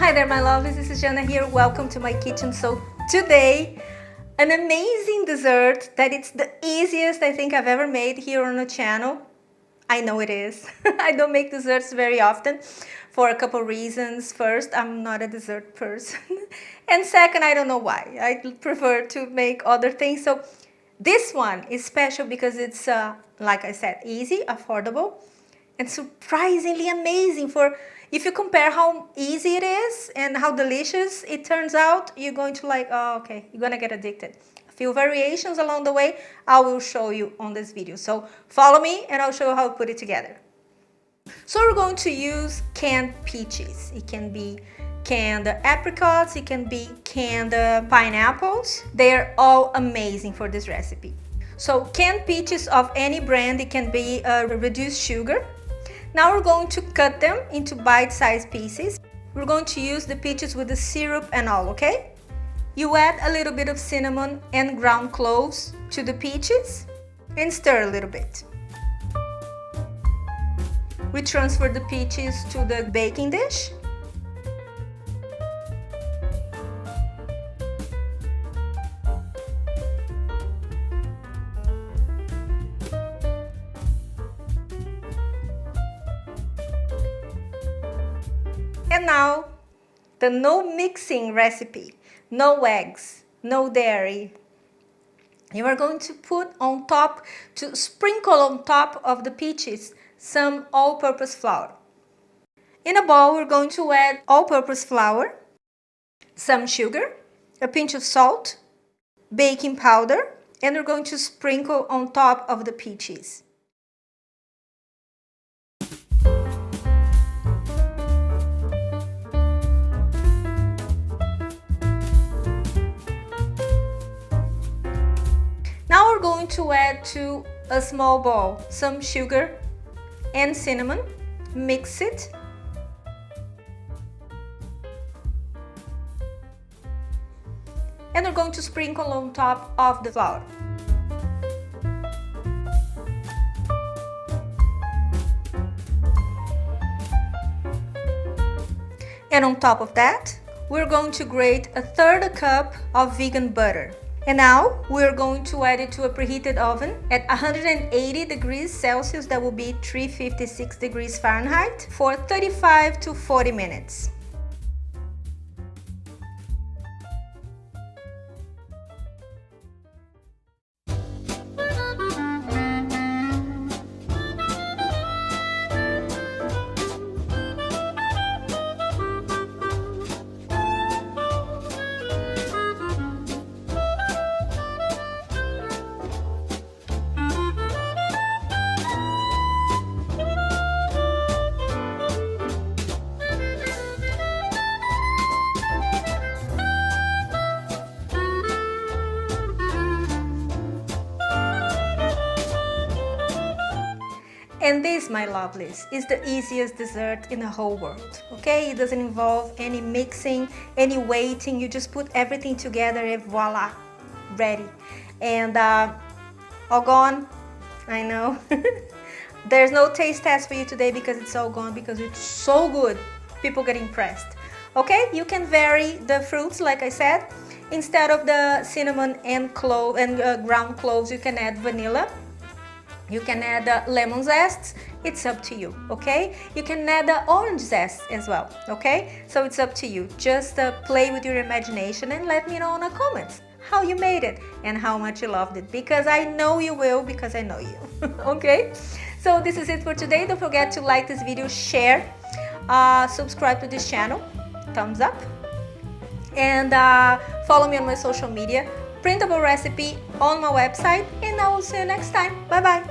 Hi there my loves, this is Jana here, welcome to my kitchen. So today, an amazing dessert that it's the easiest I think I've ever made here on the channel. I know it is. I don't make desserts very often for a couple reasons. First, I'm not a dessert person. And second, I don't know why. I prefer to make other things. So this one is special because it's, like I said, easy, affordable, and surprisingly amazing. If you compare how easy it is and how delicious it turns out, you're going to like, oh, okay, you're gonna get addicted. A few variations along the way, I will show you on this video. So follow me and I'll show you how to put it together. So we're going to use canned peaches. It can be canned apricots, it can be canned pineapples. They're all amazing for this recipe. So canned peaches of any brand, it can be reduced sugar. Now we're going to cut them into bite-sized pieces. We're going to use the peaches with the syrup and all, okay? You add a little bit of cinnamon and ground cloves to the peaches and stir a little bit. We transfer the peaches to the baking dish. And now, the no mixing recipe, no eggs, no dairy. You are going to put on top, to sprinkle on top of the peaches, some all-purpose flour. In a bowl, we're going to add all-purpose flour, some sugar, a pinch of salt, baking powder, and we're going to sprinkle on top of the peaches. Now we're going to add to a small bowl some sugar and cinnamon, mix it. And we're going to sprinkle on top of the flour. And on top of that, we're going to grate a third cup of vegan butter. And now we're going to add it to a preheated oven at 180 degrees Celsius, that will be 356 degrees Fahrenheit, for 35 to 40 minutes. And this, my lovelies, is the easiest dessert in the whole world, okay? It doesn't involve any mixing, any waiting. You just put everything together and voila, ready. And all gone, I know. There's no taste test for you today because it's all gone, because it's so good. People get impressed. Okay, you can vary the fruits, like I said. Instead of the cinnamon and clove and ground cloves, you can add vanilla. You can add lemon zest, it's up to you, okay? You can add orange zest as well, okay? So it's up to you. Just play with your imagination and let me know in the comments how you made it and how much you loved it, because I know you will, because I know you, okay? So this is it for today. Don't forget to like this video, share, subscribe to this channel, thumbs up, and follow me on my social media, printable recipe on my website, and I will see you next time. Bye bye.